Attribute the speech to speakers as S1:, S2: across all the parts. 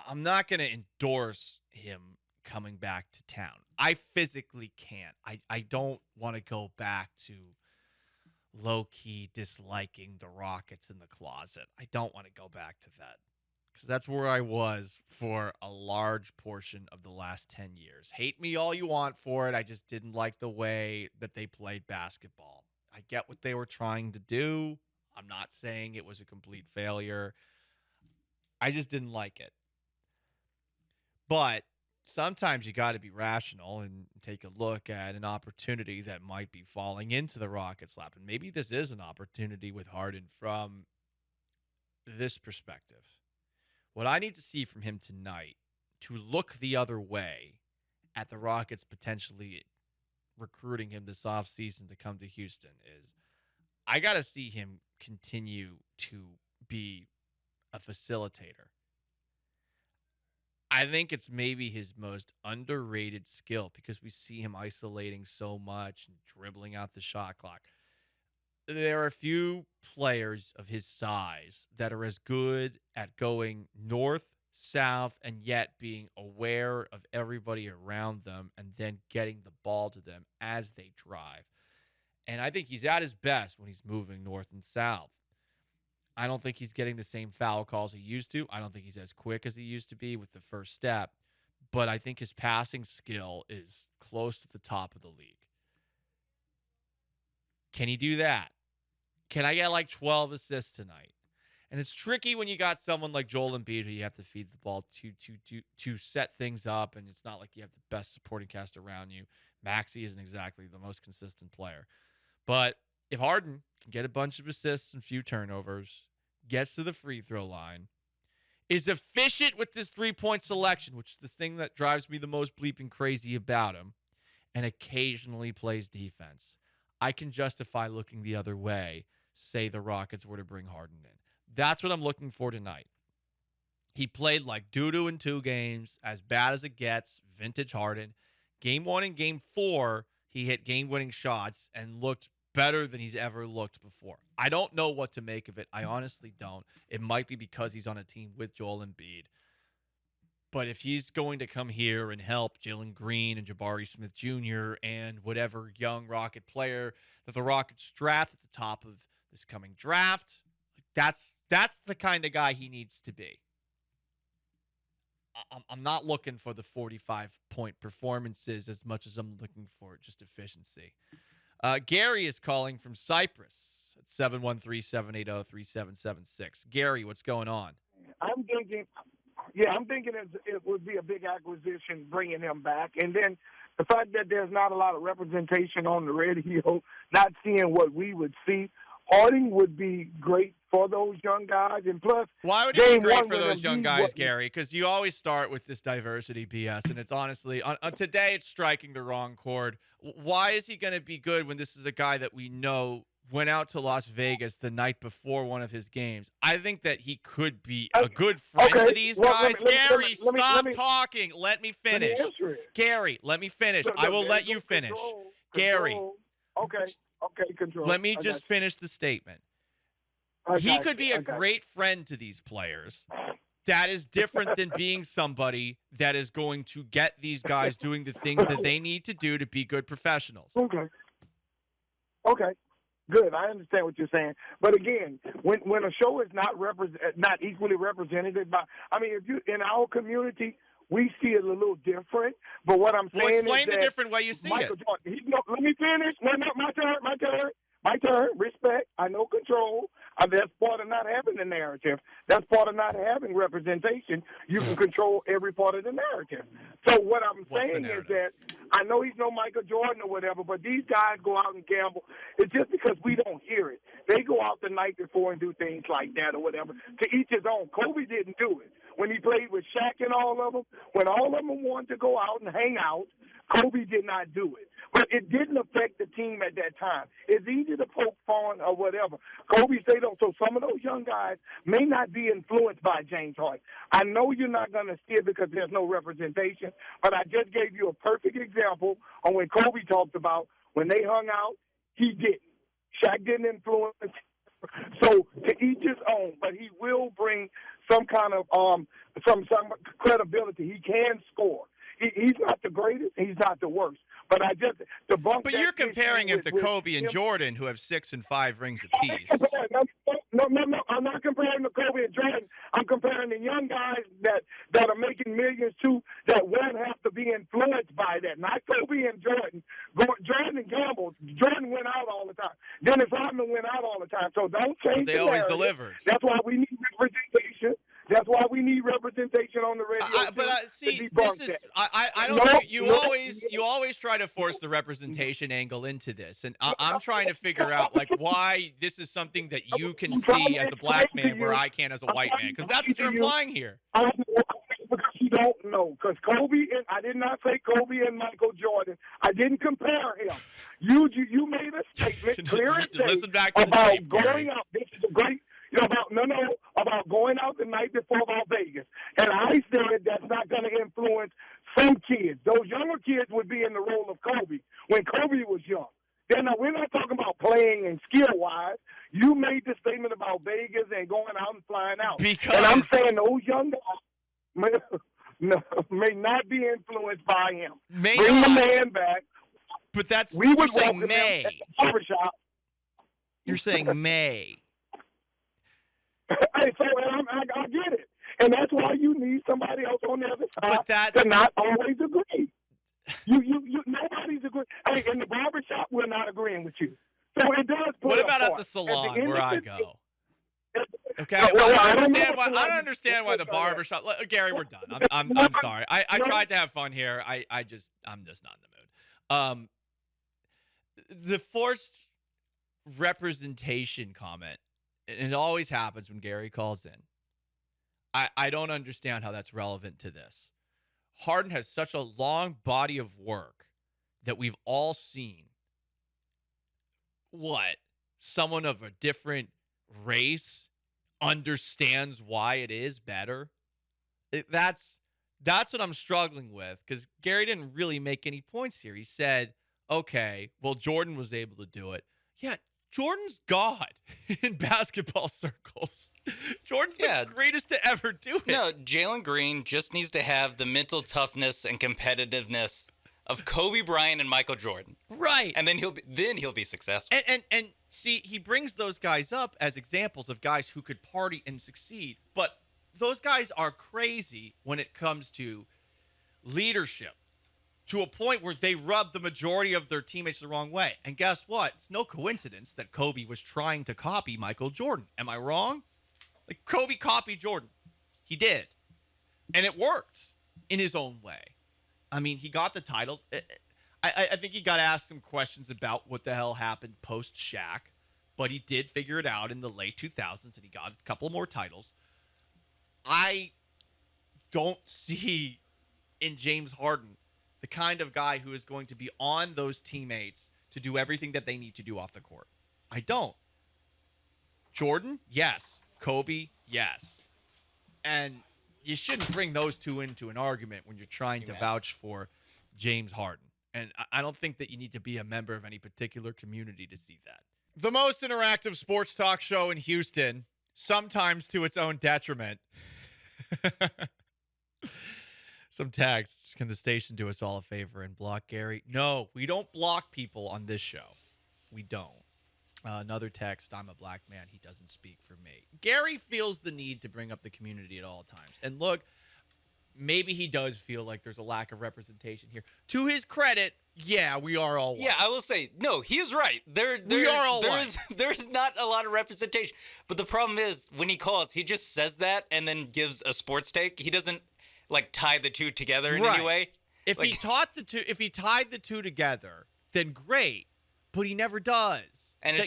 S1: I'm not going to endorse him coming back to town. I physically can't. I don't want to go back to low-key disliking the Rockets in the closet. I don't want to go back to that because that's where I was for a large portion of the last 10 years. Hate me all you want for it. I just didn't like the way that they played basketball. I get what they were trying to do. I'm not saying it was a complete failure. I just didn't like it. But sometimes you got to be rational and take a look at an opportunity that might be falling into the Rockets' lap. And maybe this is an opportunity with Harden from this perspective. What I need to see from him tonight to look the other way at the Rockets potentially recruiting him this offseason to come to Houston is I got to see him continue to be a facilitator. I think it's maybe his most underrated skill because we see him isolating so much and dribbling out the shot clock. There are a few players of his size that are as good at going north, south, and yet being aware of everybody around them and then getting the ball to them as they drive. And I think he's at his best when he's moving north and south. I don't think he's getting the same foul calls he used to. I don't think he's as quick as he used to be with the first step. But I think his passing skill is close to the top of the league. Can he do that? Can I get like 12 assists tonight? And it's tricky when you got someone like Joel Embiid who you have to feed the ball to set things up, and it's not like you have the best supporting cast around you. Maxey isn't exactly the most consistent player. But if Harden can get a bunch of assists and few turnovers, gets to the free throw line, is efficient with this three-point selection, which is the thing that drives me the most bleeping crazy about him, and occasionally plays defense, I can justify looking the other way, say the Rockets were to bring Harden in. That's what I'm looking for tonight. He played like doo-doo in 2 games, as bad as it gets, vintage Harden. Game 1 and Game 4, he hit game-winning shots and looked better than he's ever looked before. I don't know what to make of it. I honestly don't. It might be because he's on a team with Joel Embiid. But if he's going to come here and help Jalen Green and Jabari Smith Jr. and whatever young Rocket player that the Rockets draft at the top of this coming draft, that's the kind of guy he needs to be. I'm not looking for the 45-point performances as much as I'm looking for just efficiency. Gary is calling from Cyprus at 713-780-3776. Gary, what's going on?
S2: I'm thinking it would be a big acquisition bringing him back. And then the fact that there's not a lot of representation on the radio, not seeing what we would see, Harden would be great for those young guys. And plus,
S1: why would it be great for those young guys, Gary? Because you always start with this diversity BS, and it's honestly, today it's striking the wrong chord. Why is he going to be good when this is a guy that we know went out to Las Vegas the night before one of his games? I think that he could be a good friend to these guys. Gary, stop talking. Let me finish. Gary, let me finish. I will let you finish. Gary.
S2: Okay, control.
S1: Let me just finish the statement. He could be a great friend to these players. That is different than being somebody that is going to get these guys doing the things that they need to do to be good professionals.
S2: Okay. Good. I understand what you're saying. But again, when a show is not equally representative if you in our community, we see it a little different. But what I'm saying
S1: explain
S2: is
S1: the different way you see
S2: Michael
S1: it.
S2: Jordan, let me finish. No, my turn. Respect. I know control. That's part of not having the narrative. That's part of not having representation. You can control every part of the narrative. So what I'm saying is that I know he's no Michael Jordan or whatever, but these guys go out and gamble. It's just because we don't hear it. They go out the night before and do things like that or whatever. To each his own. Kobe didn't do it. When he played with Shaq and all of them, when all of them wanted to go out and hang out, Kobe did not do it. But it didn't affect the team at that time. It's easy to poke fun or whatever. Kobe stayed on. So some of those young guys may not be influenced by James Harden. I know you're not going to see it because there's no representation, but I just gave you a perfect example on when Kobe talked about when they hung out, he didn't. Shaq didn't influence. So to each his own, but he will bring some kind of some credibility. He can score. He's not the greatest. He's not the worst. But I just debunk.
S1: But you're comparing him to Kobe and Jordan, who have 6 and 5 rings apiece.
S2: No. I'm not comparing to Kobe and Jordan. I'm comparing the young guys that are making millions too, that won't have to be influenced by that. Not Kobe and Jordan. Jordan and Gamble. Jordan went out all the time. Dennis Rodman went out all the time. So don't change.
S1: But they always delivered.
S2: That's why we need representation. That's why we need representation on the radio.
S1: See, this is I don't know. You always try to force the representation angle into this, and I'm trying to figure out like why this is something that you can see as a black man where I can as a white man, because that's what you're implying here.
S2: Because you don't know. Because Kobe and I did not say Kobe and Michael Jordan. I didn't compare him. You made a statement clear and
S1: Listen back to
S2: about
S1: the tape,
S2: going out. This is a great. About going out the night before about Vegas. And I said that's not going to influence some kids. Those younger kids would be in the role of Kobe when Kobe was young. Then we're not talking about playing and skill-wise. You made the statement about Vegas and going out and flying out. And I'm saying those young guys may not be influenced by him. Bring the man back.
S1: But
S2: you're
S1: saying may. You're saying may.
S2: Hey, so I get it, and that's why you need somebody else on the other side to not always agree. You nobody's agreeing. Hey, in the barbershop, we're not agreeing with you. So it does.
S1: What about at the salon where I go? Okay, I don't understand why the barbershop. Gary, we're done. I'm sorry. I tried to have fun here. I'm just not in the mood. The forced representation comment. And it always happens when Gary calls in. I don't understand how that's relevant to this. Harden has such a long body of work that we've all seen. What? Someone of a different race understands why it is better? That's what I'm struggling with, because Gary didn't really make any points here. He said, okay, well, Jordan was able to do it. Yeah, Jordan's God in basketball circles. Jordan's the greatest to ever do it.
S3: No, Jalen Green just needs to have the mental toughness and competitiveness of Kobe Bryant and Michael Jordan.
S1: Right.
S3: And then he'll be successful.
S1: And see, he brings those guys up as examples of guys who could party and succeed. But those guys are crazy when it comes to leadership, to a point where they rub the majority of their teammates the wrong way. And guess what? It's no coincidence that Kobe was trying to copy Michael Jordan. Am I wrong? Like, Kobe copied Jordan. He did. And it worked in his own way. I mean, he got the titles. I think he got asked some questions about what the hell happened post-Shaq, but he did figure it out in the late 2000s, and he got a couple more titles. I don't see in James Harden the kind of guy who is going to be on those teammates to do everything that they need to do off the court. I don't. Jordan, yes. Kobe, yes. And you shouldn't bring those two into an argument when you're trying to vouch for James Harden. And I don't think that you need to be a member of any particular community to see that. The most interactive sports talk show in Houston, sometimes to its own detriment. Some texts. Can the station do us all a favor and block Gary? No, we don't block people on this show. We don't. Another text. I'm a black man. He doesn't speak for me. Gary feels the need to bring up the community at all times. And look, maybe he does feel like there's a lack of representation here. To his credit, yeah, we are all white.
S3: Yeah, I will say, no, he is right.
S1: We are all white.
S3: There's not a lot of representation. But the problem is, when he calls, he just says that and then gives a sports take. He doesn't tie the two together in any way.
S1: If he tied the two together, then great. But he never does.
S3: And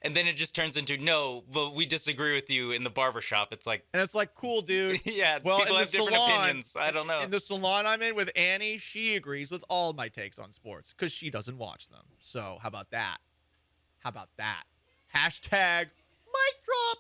S3: and then it just turns into, no, but we disagree with you in the barbershop. It's like,
S1: and it's like, cool, dude.
S3: Yeah, well, people have different opinions. I don't know.
S1: In the salon I'm in with Annie, she agrees with all my takes on sports because she doesn't watch them. So how about that? Hashtag mic drop.